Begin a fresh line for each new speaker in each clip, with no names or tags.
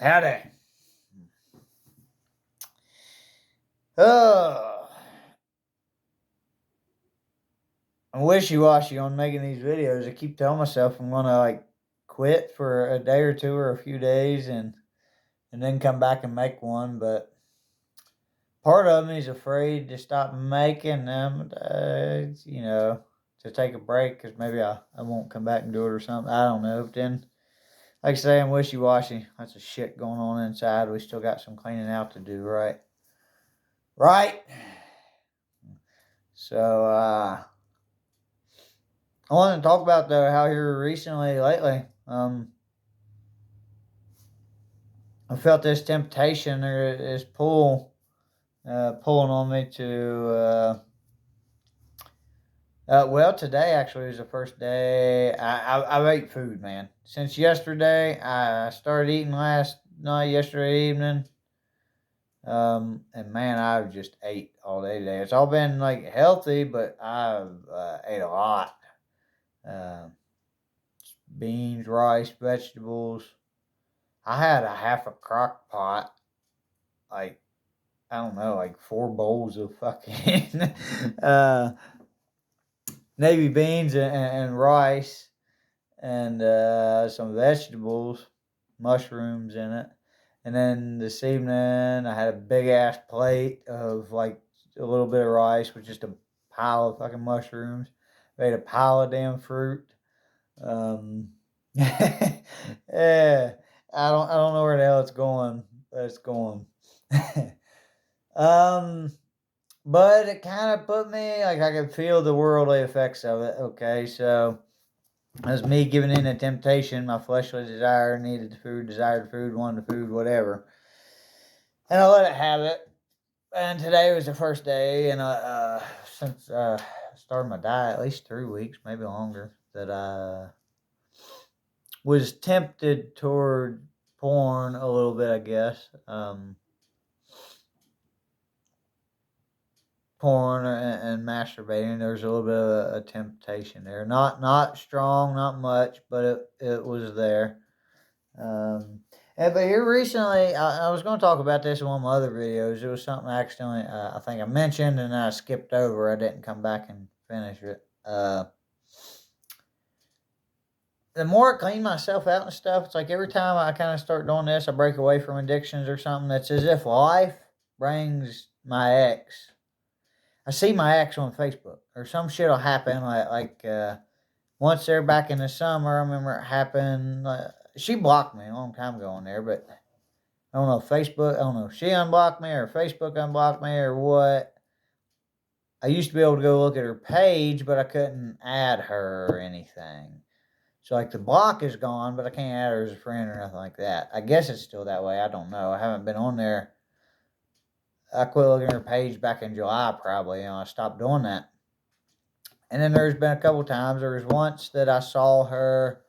Howdy. Oh, I'm wishy-washy on making these videos. I keep telling myself I'm gonna quit for a day or two or a few days and then come back and make one, but part of me is afraid to stop making them, to take a break because maybe I won't come back and do it or something. I don't know. But then, like I say, I'm wishy-washy. Lots of shit going on inside. We still got some cleaning out to do, right? Right? So, I want to talk about though how here lately, I felt this temptation or this pulling on me to. Well, today actually was the first day I ate food, man. Since yesterday, I started eating last night, yesterday evening. And man, I've just ate all day today. It's all been healthy, but I've ate a lot. Uh, Beans, rice, vegetables. I had a half a crock pot, like, I don't know, like 4 bowls of fucking uh, navy beans and rice and some vegetables, mushrooms in it. And then this evening, I had a big ass plate of a little bit of rice with just a pile of fucking mushrooms. I ate a pile of damn fruit. Um, yeah, I don't know where the hell it's going, but it's going. um, but it kind of put me I could feel the worldly effects of it. Okay, so it was me giving in to temptation, my fleshly desire, needed food, desired food, wanted food, whatever, and I let it have it. And today was the first day, and since started my diet, at least 3 weeks, maybe longer, that I was tempted toward porn a little bit, I guess. Porn and masturbating. There's a little bit of a temptation there. Not strong, not much, but it was there. But here recently, I was going to talk about this in one of my other videos. It was something I accidentally, I think I mentioned, and I skipped over. I didn't come back and finish it. The more I clean myself out and stuff, it's like every time I kind of start doing this, I break away from addictions or something. It's as if life brings my ex. I see my ex on Facebook, or some shit will happen. Once they're back in the summer, I remember it happened. She blocked me a long time ago on there, but I don't know if Facebook. I don't know if she unblocked me or Facebook unblocked me or what. I used to be able to go look at her page, but I couldn't add her or anything. So the block is gone, but I can't add her as a friend or nothing like that. I guess it's still that way. I don't know. I haven't been on there. I quit looking at her page back in July, probably. I stopped doing that. And then there's been a couple times. There was once that I saw her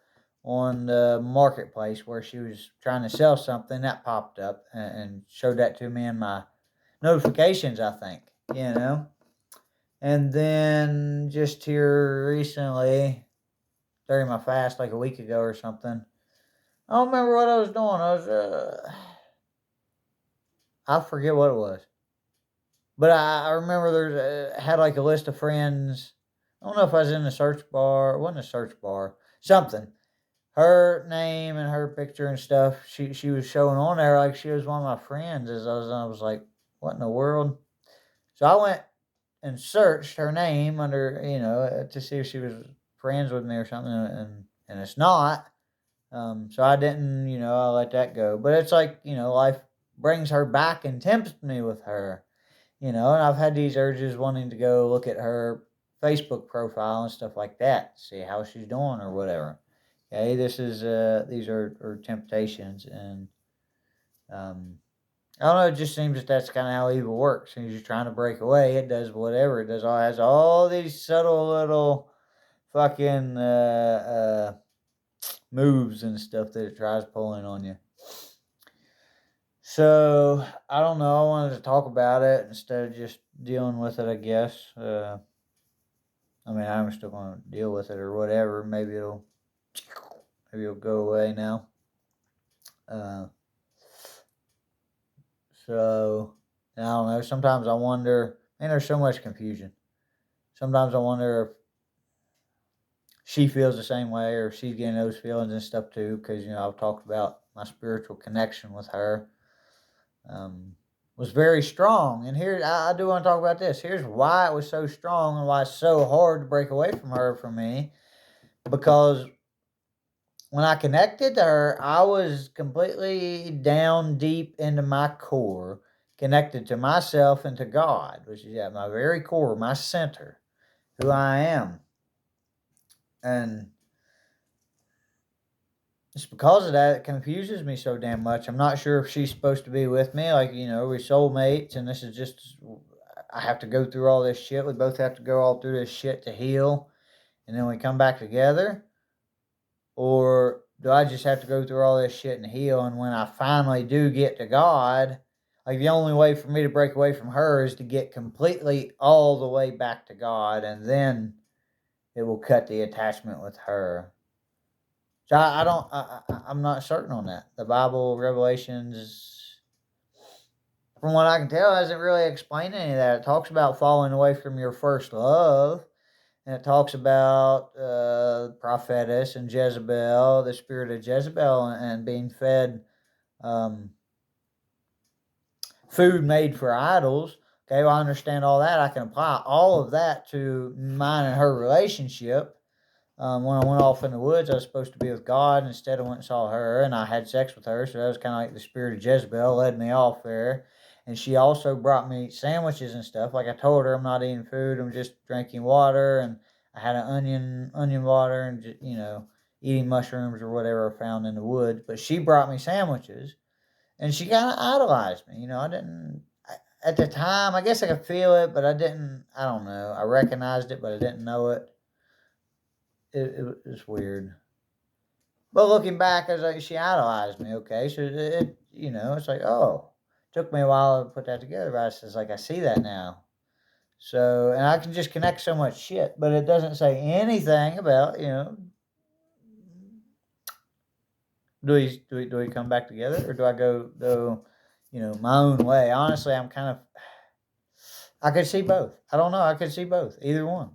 on the marketplace where she was trying to sell something that popped up and showed that to me in my notifications, I think, And then just here recently, during my fast, like a week ago or something, I don't remember what I was doing. I forget what it was. But I remember had a list of friends. I don't know if I was in the search bar. It wasn't a search bar. Something. Her name and her picture and stuff. She was showing on there like she was one of my friends. I was like, what in the world? So I went and searched her name under to see if she was friends with me or something, and it's not. So I didn't, I let that go. But it's life brings her back and tempts me with her. And I've had these urges wanting to go look at her Facebook profile and stuff like that, see how she's doing or whatever. Okay, these are temptations, and I don't know. It just seems that's kind of how evil works. And you're trying to break away, it does whatever it does. All has all these subtle little fucking moves and stuff that it tries pulling on you. So I don't know. I wanted to talk about it instead of just dealing with it, I guess. I'm still going to deal with it or whatever. Maybe it'll go away now. So, I don't know. Sometimes I wonder, man, there's so much confusion. Sometimes I wonder if she feels the same way or if she's getting those feelings and stuff too, because, I've talked about my spiritual connection with her. Was very strong. And here, I do want to talk about this. Here's why it was so strong and why it's so hard to break away from her from me. Because when I connected to her, I was completely down deep into my core, connected to myself and to God, which is at my very core, my center, who I am. And it's because of that it confuses me so damn much. I'm not sure if she's supposed to be with me. Like, we're soulmates, and this is just, I have to go through all this shit. We both have to go all through this shit to heal, and then we come back together. Or do I just have to go through all this shit and heal? And when I finally do get to God, like the only way for me to break away from her is to get completely all the way back to God, and then it will cut the attachment with her. So I'm not certain on that. The Bible, Revelations, from what I can tell, hasn't really explained any of that. It talks about falling away from your first love, and it talks about prophetess and Jezebel, the spirit of Jezebel, and being fed um, food made for idols. Okay, well, I understand all that. I can apply all of that to mine and her relationship. When I went off in the woods, I was supposed to be with God. And instead, I went and saw her, and I had sex with her. So that was kind of like the spirit of Jezebel led me off there. And she also brought me sandwiches and stuff. Like I told her, I'm not eating food. I'm just drinking water. And I had an onion water, and just, eating mushrooms or whatever I found in the woods. But she brought me sandwiches, and she kind of idolized me. I didn't. At the time, I guess I could feel it, but I didn't. I don't know. I recognized it, but I didn't know it. It was weird. But looking back, I was like, she idolized me. Okay, so it's like, oh, took me a while to put that together. But it's like I see that now. So, and I can just connect so much shit, but it doesn't say anything about do we come back together, or do I go my own way? Honestly, I'm kind of, I could see both. I don't know. I could see both. Either one.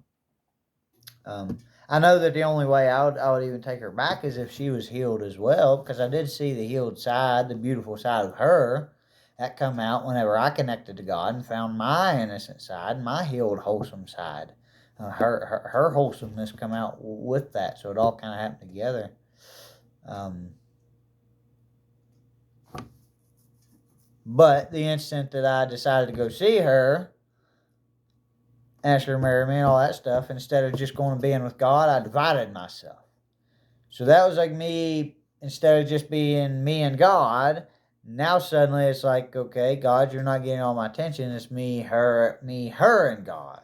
Um, I know that the only way I would even take her back is if she was healed as well, because I did see the healed side, the beautiful side of her, that come out whenever I connected to God and found my innocent side, my healed, wholesome side. Her wholesomeness come out with that, so it all kind of happened together. Um, but the instant that I decided to go see her, ask her to marry me and all that stuff, instead of just going and being with God, I divided myself. So that was like me, instead of just being me and God, now suddenly it's like, okay, God, you're not getting all my attention. It's me, her, and God.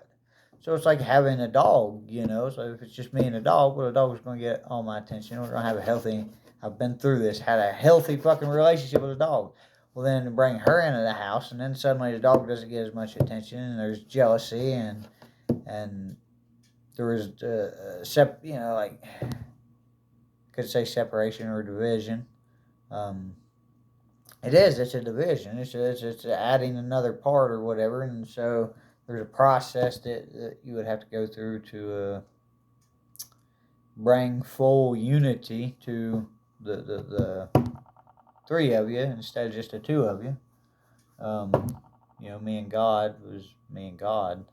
So it's like having a dog, So if it's just me and a dog, well, the dog's going to get all my attention. We're going to have a healthy, I've been through this, had a healthy fucking relationship with a dog. Well, then to bring her into the house, and then suddenly the dog doesn't get as much attention, and there's jealousy, and there was, like, could say separation or division. It is. It's a division. It's adding another part or whatever, and so there's a process that you would have to go through to bring full unity to the three of you instead of just the two of you. Me and God was me and God.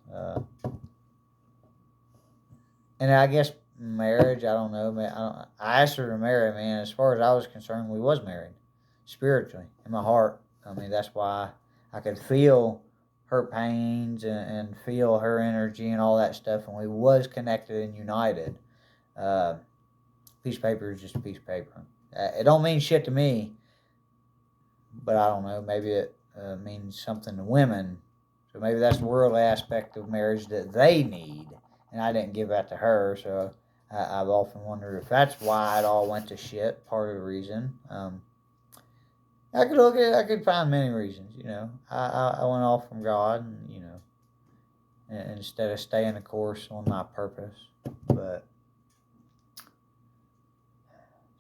And I guess marriage, I don't know. I asked her to marry me, and as far as I was concerned, we was married spiritually in my heart. I mean, that's why I could feel her pains and feel her energy and all that stuff, and we was connected and united. Piece of paper is just a piece of paper. It don't mean shit to me, but I don't know. Maybe it means something to women. So maybe that's the worldly aspect of marriage that they need, and I didn't give that to her. So I've often wondered if that's why it all went to shit. Part of the reason. I could find many reasons. I went off from God, and instead of staying the course on my purpose. But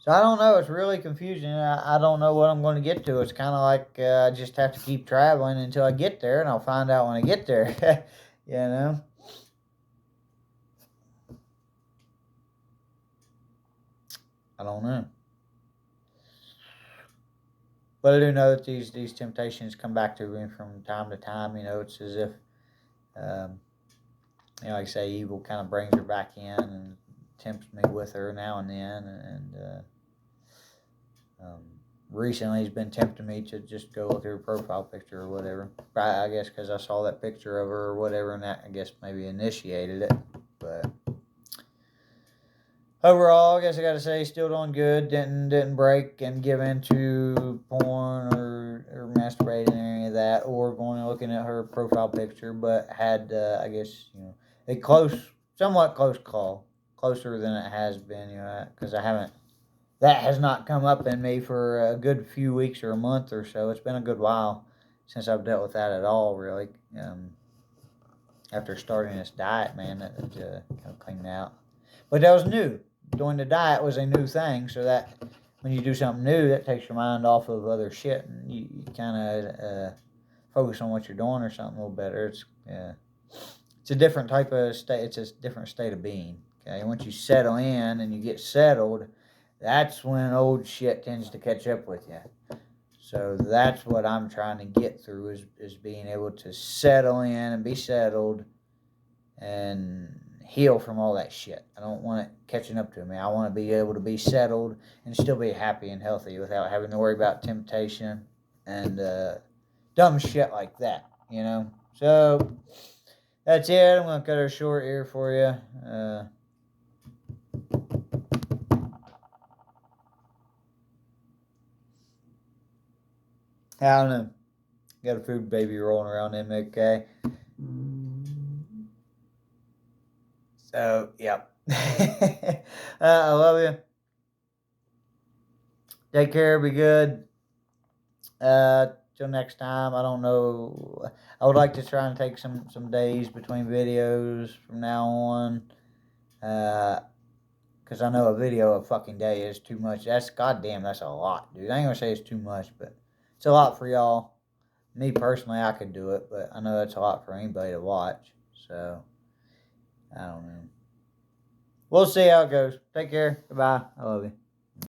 So I don't know. It's really confusing. I don't know what I'm going to get to. It's kind of like I just have to keep traveling until I get there, and I'll find out when I get there. You know? I don't know. But I do know that these temptations come back to me from time to time. You know, it's as if, um, like I say, evil kind of brings her back in and tempts me with her now and then. Um, Recently, he's been tempting me to just go look at her profile picture or whatever. I guess because I saw that picture of her or whatever, and that I guess maybe initiated it. But overall, I guess I got to say, still doing good. Didn't break and give into porn or masturbating or any of that, or going and looking at her profile picture. But had I guess a somewhat close call, closer than it has been. Because I haven't. That has not come up in me for a good few weeks or a month or so. It's been a good while since I've dealt with that at all, really. After starting this diet, man, that kind of cleaned out. But that was new. Doing the diet was a new thing, so that when you do something new, that takes your mind off of other shit, and you kind of focus on what you're doing or something a little better. It's a different type of state. It's a different state of being. Okay, once you settle in and you get settled, that's when old shit tends to catch up with you. So that's what I'm trying to get through is being able to settle in and be settled and heal from all that shit. I don't want it catching up to me. I want to be able to be settled and still be happy and healthy without having to worry about temptation and dumb shit like that, So that's it. I'm going to cut her short here for you. I don't know. Got a food baby rolling around in me, okay? So, yep. I love you. Take care. Be good. Till next time. I don't know. I would like to try and take some days between videos from now on. Because I know a video a fucking day is too much. Goddamn, that's a lot, dude. I ain't gonna say it's too much, but it's a lot for y'all. Me personally, I could do it, but I know that's a lot for anybody to watch. So, I don't know. We'll see how it goes. Take care. Goodbye. I love you.